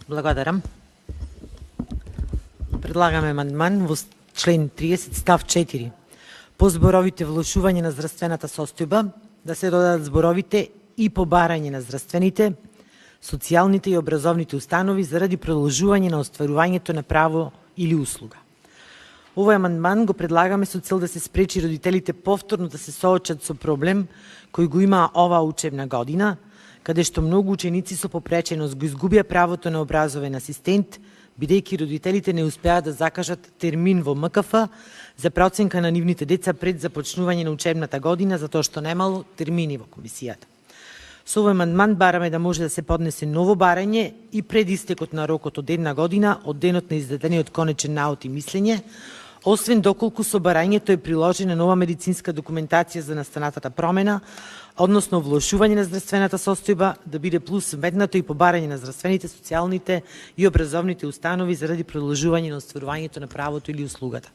Благодарам. Предлагаме амандман во член 30 став 4. По зборовите влошување на здравствената состојба да се додадат зборовите и побарање на здравствените, социјалните и образовните установи заради продолжување на остварувањето на право или услуга. Овој амандман го предлагаме со цел да се спречи родителите повторно да се соочат со проблем кој го има оваа учебна година, каде што многу ученици со попреченост го изгубија правото на образовен асистент, бидејќи родителите не успеа да закажат термин во МКФ за проценка на нивните деца пред започнување на учебната година, затоа што немало термини во комисијата. Со овој амандман бараме да може да се поднесе ново барање и пред истекот на рокот од една година од денот на издадениот конечен наод и мислење, освен доколку со барањето е приложена нова медицинска документација за настанатата промена, односно влошување на здравствената состојба, да биде плюс вметнато и побарање на здравствените, социјалните и образовните установи заради продолжување на остварувањето на правото или услугата.